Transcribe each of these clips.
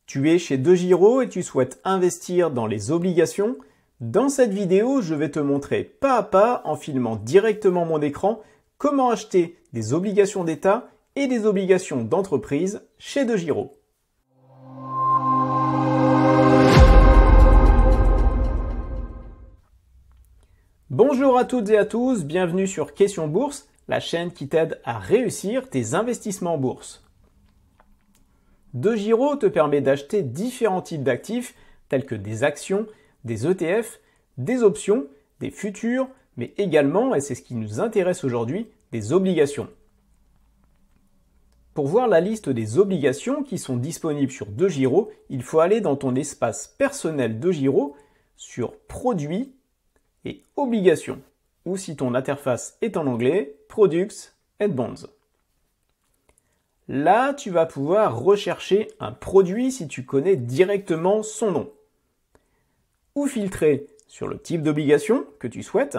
Tu es chez DeGiro et tu souhaites investir dans les obligations? Dans cette vidéo, je vais te montrer pas à pas, en filmant directement mon écran, comment acheter des obligations d'État et des obligations d'entreprise chez DeGiro. Bonjour à toutes et à tous, bienvenue sur Question Bourse, la chaîne qui t'aide à réussir tes investissements en bourse. DeGiro te permet d'acheter différents types d'actifs tels que des actions, des ETF, des options, des futurs, mais également, et c'est ce qui nous intéresse aujourd'hui, des obligations. Pour voir la liste des obligations qui sont disponibles sur DeGiro, il faut aller dans ton espace personnel DeGiro sur Produits et Obligations, ou si ton interface est en anglais, Products and Bonds. Là, tu vas pouvoir rechercher un produit si tu connais directement son nom. Ou filtrer sur le type d'obligation que tu souhaites,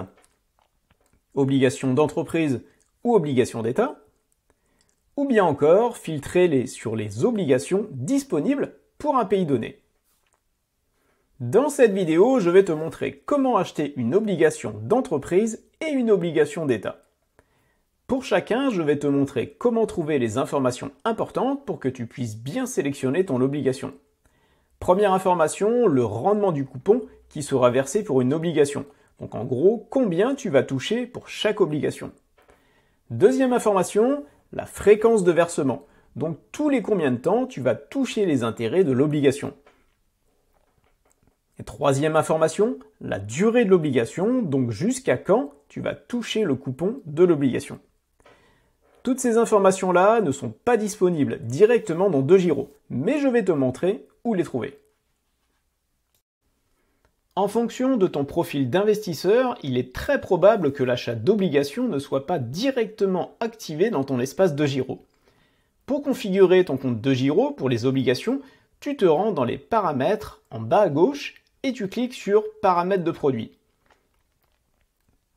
obligation d'entreprise ou obligation d'État, ou bien encore filtrer sur les obligations disponibles pour un pays donné. Dans cette vidéo, je vais te montrer comment acheter une obligation d'entreprise et une obligation d'État. Pour chacun, je vais te montrer comment trouver les informations importantes pour que tu puisses bien sélectionner ton obligation. Première information, le rendement du coupon qui sera versé pour une obligation. Donc en gros, combien tu vas toucher pour chaque obligation. Deuxième information, la fréquence de versement. Donc tous les combien de temps tu vas toucher les intérêts de l'obligation. Et troisième information, la durée de l'obligation, donc jusqu'à quand tu vas toucher le coupon de l'obligation. Toutes ces informations-là ne sont pas disponibles directement dans DeGiro, mais je vais te montrer où les trouver. En fonction de ton profil d'investisseur, il est très probable que l'achat d'obligations ne soit pas directement activé dans ton espace DeGiro. Pour configurer ton compte DeGiro pour les obligations, tu te rends dans les paramètres en bas à gauche et tu cliques sur Paramètres de produits.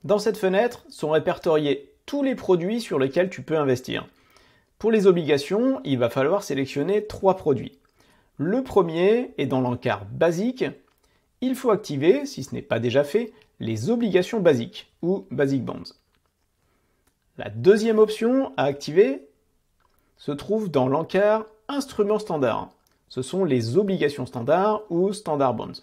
Dans cette fenêtre sont répertoriés tous les produits sur lesquels tu peux investir. Pour les obligations, il va falloir sélectionner 3 produits. Le premier est dans l'encart basique. Il faut activer, si ce n'est pas déjà fait, les obligations basiques ou Basic Bonds. La deuxième option à activer se trouve dans l'encart instruments standards. Ce sont les obligations standards ou Standard Bonds.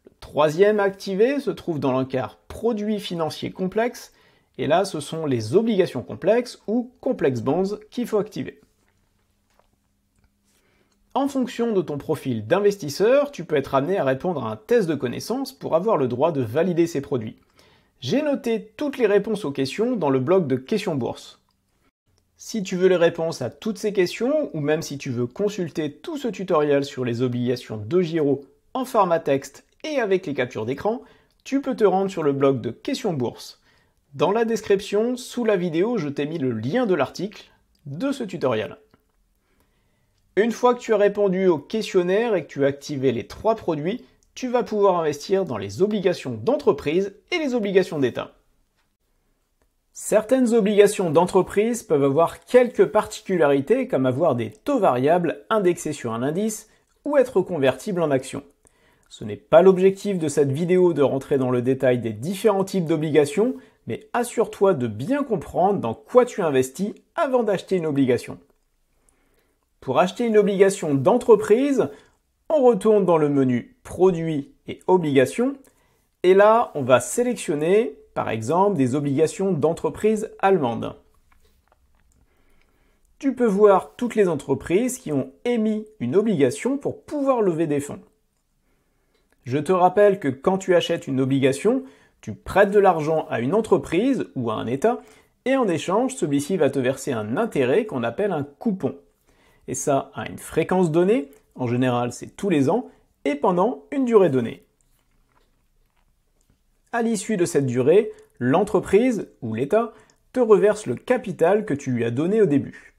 Le troisième à activer se trouve dans l'encart produits financiers complexes. Et là, ce sont les obligations complexes ou Complex Bonds qu'il faut activer. En fonction de ton profil d'investisseur, tu peux être amené à répondre à un test de connaissances pour avoir le droit de valider ces produits. J'ai noté toutes les réponses aux questions dans le blog de Question Bourse. Si tu veux les réponses à toutes ces questions, ou même si tu veux consulter tout ce tutoriel sur les obligations DeGiro en format texte et avec les captures d'écran, tu peux te rendre sur le blog de Question Bourse. Dans la description, sous la vidéo, je t'ai mis le lien de l'article de ce tutoriel. Une fois que tu as répondu au questionnaire et que tu as activé les 3 produits, tu vas pouvoir investir dans les obligations d'entreprise et les obligations d'État. Certaines obligations d'entreprise peuvent avoir quelques particularités comme avoir des taux variables indexés sur un indice ou être convertibles en actions. Ce n'est pas l'objectif de cette vidéo de rentrer dans le détail des différents types d'obligations, mais assure-toi de bien comprendre dans quoi tu investis avant d'acheter une obligation. Pour acheter une obligation d'entreprise, on retourne dans le menu Produits et Obligations, et là, on va sélectionner, par exemple, des obligations d'entreprise allemandes. Tu peux voir toutes les entreprises qui ont émis une obligation pour pouvoir lever des fonds. Je te rappelle que quand tu achètes une obligation, tu prêtes de l'argent à une entreprise ou à un État et en échange, celui-ci va te verser un intérêt qu'on appelle un coupon. Et ça a une fréquence donnée, en général c'est tous les ans, et pendant une durée donnée. À l'issue de cette durée, l'entreprise ou l'État te reverse le capital que tu lui as donné au début.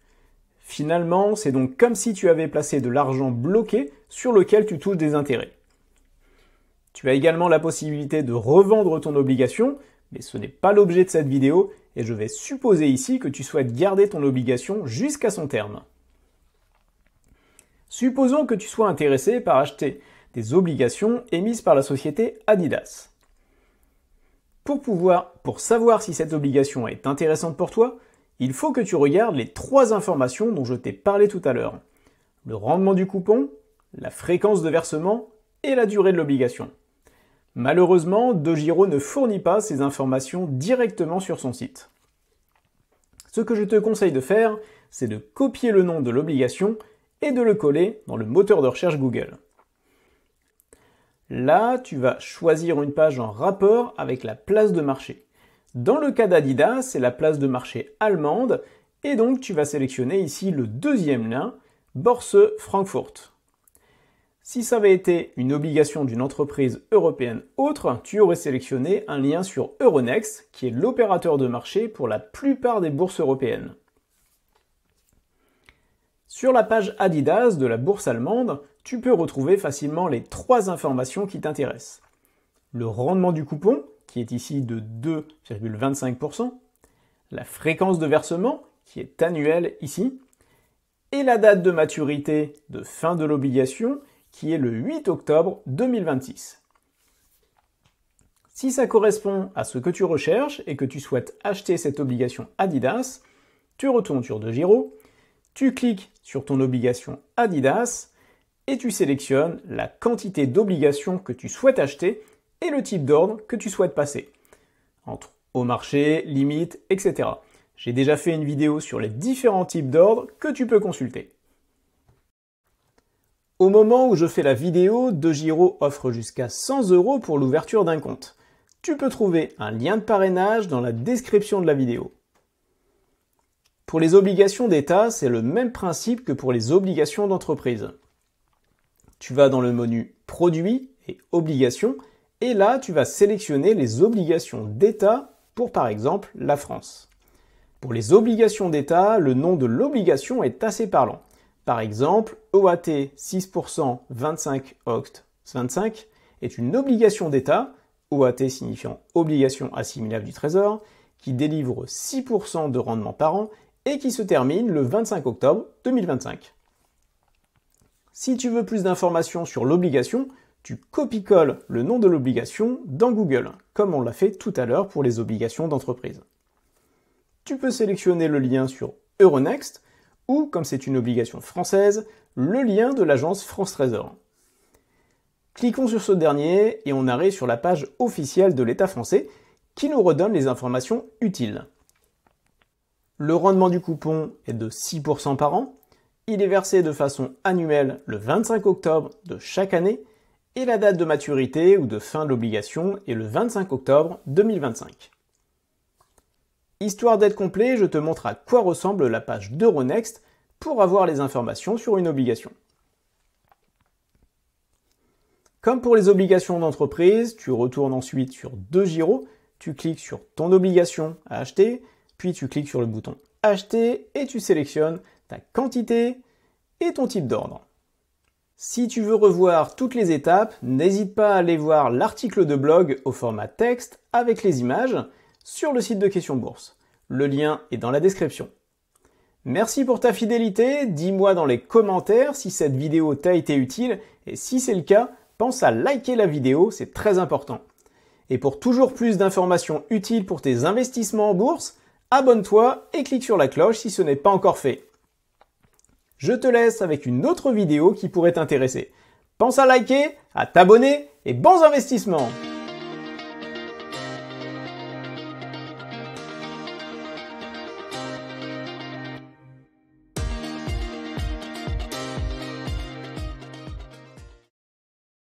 Finalement, c'est donc comme si tu avais placé de l'argent bloqué sur lequel tu touches des intérêts. Tu as également la possibilité de revendre ton obligation, mais ce n'est pas l'objet de cette vidéo et je vais supposer ici que tu souhaites garder ton obligation jusqu'à son terme. Supposons que tu sois intéressé par acheter des obligations émises par la société Adidas. Pour savoir si cette obligation est intéressante pour toi, il faut que tu regardes les 3 informations dont je t'ai parlé tout à l'heure. Le rendement du coupon, la fréquence de versement et la durée de l'obligation. Malheureusement, DEGIRO ne fournit pas ces informations directement sur son site. Ce que je te conseille de faire, c'est de copier le nom de l'obligation et de le coller dans le moteur de recherche Google. Là, tu vas choisir une page en rapport avec la place de marché. Dans le cas d'Adidas, c'est la place de marché allemande, et donc tu vas sélectionner ici le 2e lien, Börse Francfurt. Si ça avait été une obligation d'une entreprise européenne autre, tu aurais sélectionné un lien sur Euronext, qui est l'opérateur de marché pour la plupart des bourses européennes. Sur la page Adidas de la bourse allemande, tu peux retrouver facilement les 3 informations qui t'intéressent. Le rendement du coupon, qui est ici de 2,25%, la fréquence de versement, qui est annuelle ici, et la date de maturité de fin de l'obligation, qui est le 8 octobre 2026. Si ça correspond à ce que tu recherches et que tu souhaites acheter cette obligation Adidas, tu retournes sur DEGIRO, tu cliques sur ton obligation Adidas et tu sélectionnes la quantité d'obligations que tu souhaites acheter et le type d'ordre que tu souhaites passer. Entre au marché, limite, etc. J'ai déjà fait une vidéo sur les différents types d'ordres que tu peux consulter. Au moment où je fais la vidéo, DEGIRO offre jusqu'à 100 € pour l'ouverture d'un compte. Tu peux trouver un lien de parrainage dans la description de la vidéo. Pour les obligations d'État, c'est le même principe que pour les obligations d'entreprise. Tu vas dans le menu Produits et Obligations, et là, tu vas sélectionner les obligations d'État pour par exemple la France. Pour les obligations d'État, le nom de l'obligation est assez parlant. Par exemple, OAT 6% 25 Oct 25 est une obligation d'État, OAT signifiant obligation assimilable du Trésor, qui délivre 6% de rendement par an et qui se termine le 25 octobre 2025. Si tu veux plus d'informations sur l'obligation, tu copies-colles le nom de l'obligation dans Google, comme on l'a fait tout à l'heure pour les obligations d'entreprise. Tu peux sélectionner le lien sur Euronext, ou, comme c'est une obligation française, le lien de l'agence France Trésor. Cliquons sur ce dernier et on arrive sur la page officielle de l'État français qui nous redonne les informations utiles. Le rendement du coupon est de 6% par an, il est versé de façon annuelle le 25 octobre de chaque année et la date de maturité ou de fin de l'obligation est le 25 octobre 2025. Histoire d'être complet, je te montre à quoi ressemble la page d'Euronext pour avoir les informations sur une obligation. Comme pour les obligations d'entreprise, tu retournes ensuite sur DEGIRO, tu cliques sur ton obligation à acheter, puis tu cliques sur le bouton Acheter et tu sélectionnes ta quantité et ton type d'ordre. Si tu veux revoir toutes les étapes, n'hésite pas à aller voir l'article de blog au format texte avec les images sur le site de Questions Bourse. Le lien est dans la description. Merci pour ta fidélité, dis-moi dans les commentaires si cette vidéo t'a été utile et si c'est le cas, pense à liker la vidéo, c'est très important. Et pour toujours plus d'informations utiles pour tes investissements en bourse, abonne-toi et clique sur la cloche si ce n'est pas encore fait. Je te laisse avec une autre vidéo qui pourrait t'intéresser. Pense à liker, à t'abonner et bons investissements!